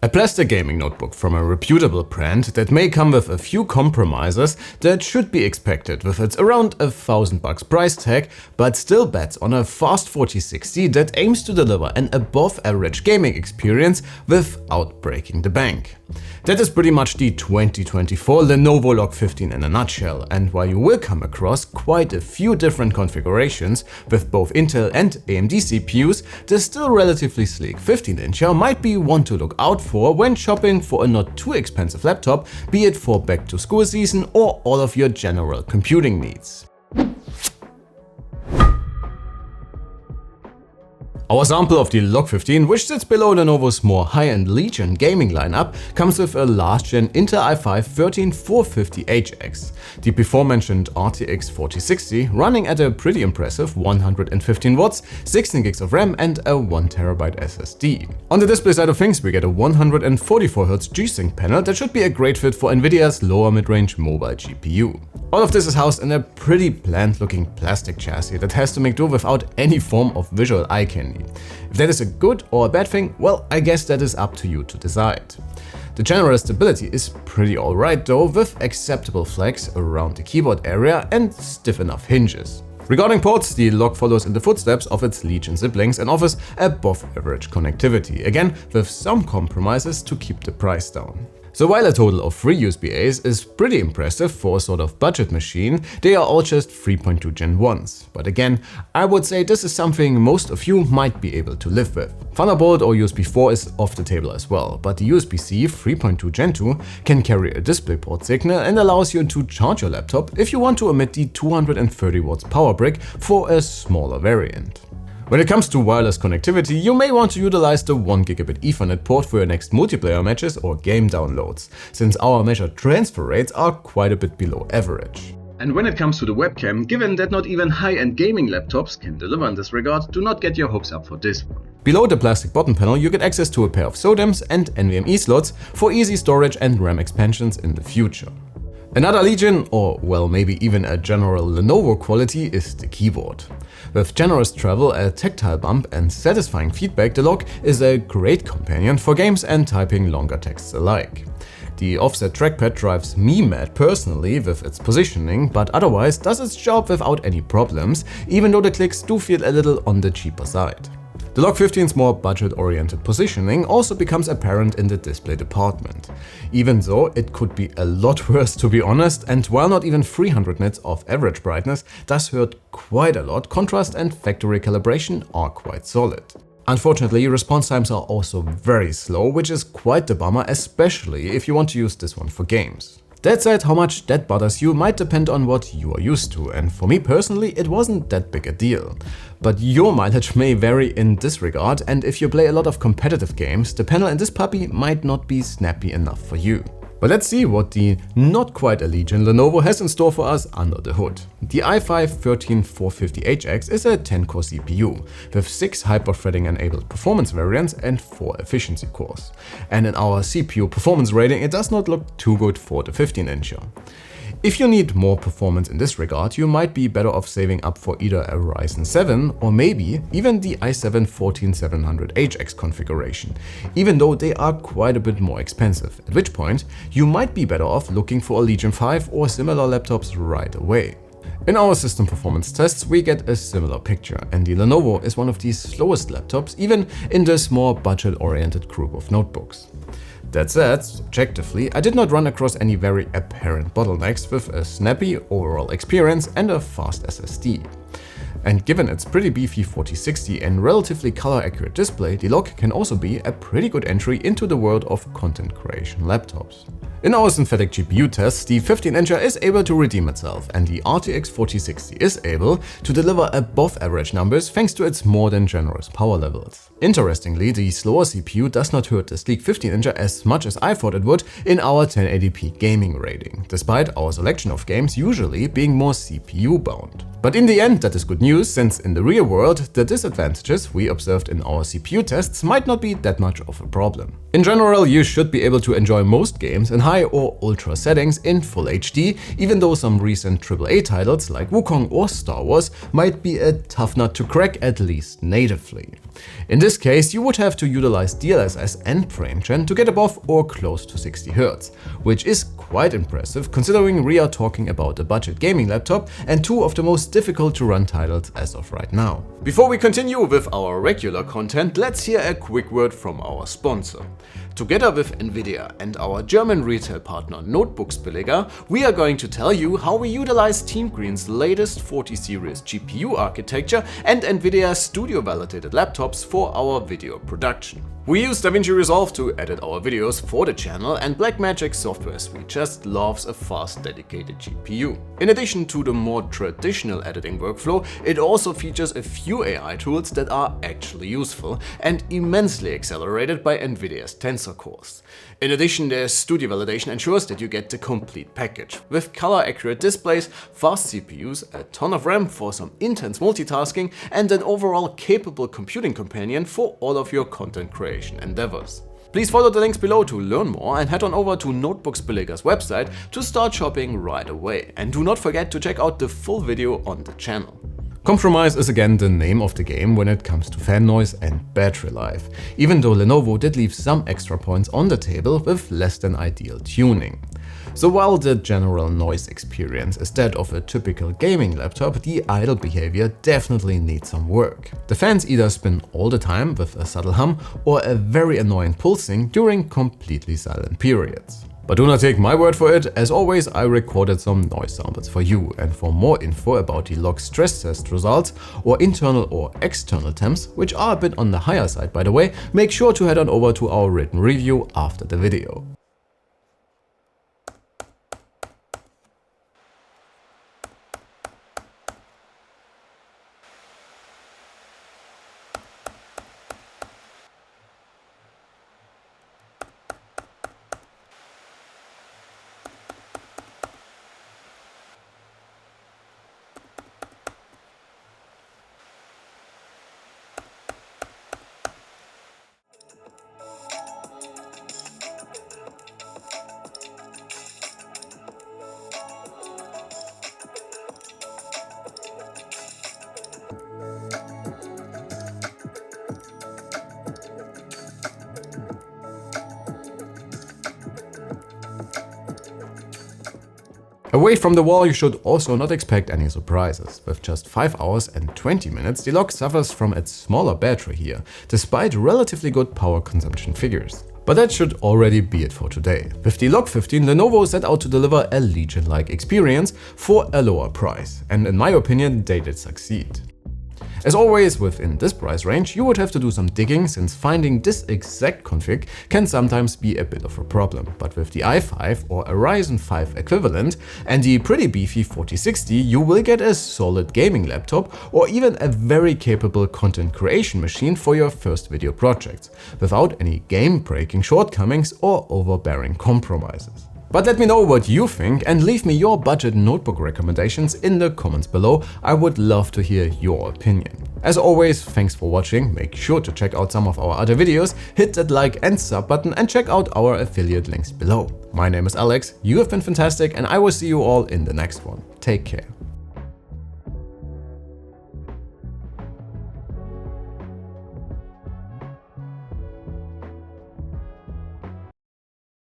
A plastic gaming notebook from a reputable brand that may come with a few compromises that should be expected with its around $1,000 price tag, but still bets on a fast 4060 that aims to deliver an above average gaming experience without breaking the bank. That is pretty much the 2024 Lenovo LOQ 15 in a nutshell, and while you will come across quite a few different configurations with both Intel and AMD CPUs, the still relatively sleek 15-incher might be one to look out for when shopping for a not too expensive laptop, be it for back to school season or all of your general computing needs. Our sample of the LOQ 15, which sits below Lenovo's more high-end Legion gaming lineup, comes with a last-gen Intel i5-13450HX, the before-mentioned RTX 4060 running at a pretty impressive 115 watts, 16 gigs of RAM and a 1TB SSD. On the display side of things, we get a 144Hz G-Sync panel that should be a great fit for Nvidia's lower mid-range mobile GPU. All of this is housed in a pretty bland-looking plastic chassis that has to make do without any form of visual eye candy. If that is a good or a bad thing, well, I guess that is up to you to decide. The general stability is pretty alright though, with acceptable flex around the keyboard area and stiff enough hinges. Regarding ports, the LOQ follows in the footsteps of its Legion siblings and offers above average connectivity, again with some compromises to keep the price down. So while a total of 3 USB-As is pretty impressive for a sort of budget machine, they are all just 3.2 Gen 1s. But again, I would say this is something most of you might be able to live with. Thunderbolt or USB 4 is off the table as well, but the USB-C 3.2 Gen 2 can carry a DisplayPort signal and allows you to charge your laptop if you want to omit the 230 watts power brick for a smaller variant. When it comes to wireless connectivity, you may want to utilize the 1 Gigabit Ethernet port for your next multiplayer matches or game downloads, since our measured transfer rates are quite a bit below average. And when it comes to the webcam, given that not even high-end gaming laptops can deliver in this regard, do not get your hopes up for this one. Below the plastic bottom panel, you get access to a pair of SODIMMs and NVMe slots for easy storage and RAM expansions in the future. Another Legion, or well maybe even a general Lenovo quality, is the keyboard. With generous travel, a tactile bump and satisfying feedback, the LOQ is a great companion for games and typing longer texts alike. The offset trackpad drives me mad personally with its positioning, but otherwise does its job without any problems, even though the clicks do feel a little on the cheaper side. The LOQ 15's more budget-oriented positioning also becomes apparent in the display department, even though it could be a lot worse to be honest, and while not even 300 nits of average brightness does hurt quite a lot, contrast and factory calibration are quite solid. Unfortunately, response times are also very slow, which is quite the bummer, especially if you want to use this one for games. That said, how much that bothers you might depend on what you are used to, and for me personally it wasn't that big a deal. But your mileage may vary in this regard, and if you play a lot of competitive games, the panel in this puppy might not be snappy enough for you. But let's see what the not quite a Legion Lenovo has in store for us under the hood. The i5-13450HX is a 10-core CPU with 6 hyper-threading enabled performance variants and 4 efficiency cores. And in our CPU performance rating, it does not look too good for the 15-incher. If you need more performance in this regard, you might be better off saving up for either a Ryzen 7 or maybe even the i7-14700HX configuration, even though they are quite a bit more expensive, at which point you might be better off looking for a Legion 5 or similar laptops right away. In our system performance tests, we get a similar picture, and the Lenovo is one of the slowest laptops even in this more budget-oriented group of notebooks. That said, subjectively, I did not run across any very apparent bottlenecks with a snappy overall experience and a fast SSD. And given its pretty beefy 4060 and relatively color-accurate display, the LOQ can also be a pretty good entry into the world of content creation laptops. In our synthetic GPU tests, the 15-incher is able to redeem itself, and the RTX 4060 is able to deliver above average numbers thanks to its more than generous power levels. Interestingly, the slower CPU does not hurt the sleek 15-incher as much as I thought it would in our 1080p gaming rating, despite our selection of games usually being more CPU bound. But in the end, that is good news, since in the real world, the disadvantages we observed in our CPU tests might not be that much of a problem. In general, you should be able to enjoy most games in high or ultra settings in Full HD, even though some recent AAA titles like Wukong or Star Wars might be a tough nut to crack, at least natively. In this case, you would have to utilize DLSS and frame gen to get above or close to 60 Hz, which is quite impressive considering we are talking about a budget gaming laptop and two of the most difficult to run titles as of right now. Before we continue with our regular content, let's hear a quick word from our sponsor. Together with Nvidia and our German retail partner Notebookcheck, we are going to tell you how we utilize Team Green's latest 40 series GPU architecture and Nvidia's studio validated laptops for our video production. We use DaVinci Resolve to edit our videos for the channel, and Blackmagic Software Suite just loves a fast dedicated GPU. In addition to the more traditional editing workflow, it also features a few AI tools that are actually useful and immensely accelerated by Nvidia's Tensor cores. In addition, their studio validation ensures that you get the complete package, with color-accurate displays, fast CPUs, a ton of RAM for some intense multitasking, and an overall capable computing companion for all of your content creation endeavors. Please follow the links below to learn more and head on over to Notebookcheck's website to start shopping right away. And do not forget to check out the full video on the channel. Compromise is again the name of the game when it comes to fan noise and battery life, even though Lenovo did leave some extra points on the table with less than ideal tuning. So while the general noise experience is that of a typical gaming laptop, the idle behavior definitely needs some work. The fans either spin all the time with a subtle hum or a very annoying pulsing during completely silent periods. But do not take my word for it, as always I recorded some noise samples for you, and for more info about the LOQ stress test results or internal or external temps, which are a bit on the higher side by the way, make sure to head on over to our written review after the video. Away from the wall, you should also not expect any surprises. With just 5 hours and 20 minutes, the LOQ suffers from its smaller battery here, despite relatively good power consumption figures. But that should already be it for today. With the LOQ 15, Lenovo set out to deliver a Legion-like experience for a lower price, and in my opinion, they did succeed. As always, within this price range, you would have to do some digging, since finding this exact config can sometimes be a bit of a problem. But with the i5 or a Ryzen 5 equivalent and the pretty beefy 4060, you will get a solid gaming laptop or even a very capable content creation machine for your first video projects, without any game-breaking shortcomings or overbearing compromises. But let me know what you think and leave me your budget notebook recommendations in the comments below. I would love to hear your opinion. As always, thanks for watching. Make sure to check out some of our other videos, hit that like and sub button, and check out our affiliate links below. My name is Alex, you have been fantastic, and I will see you all in the next one. Take care.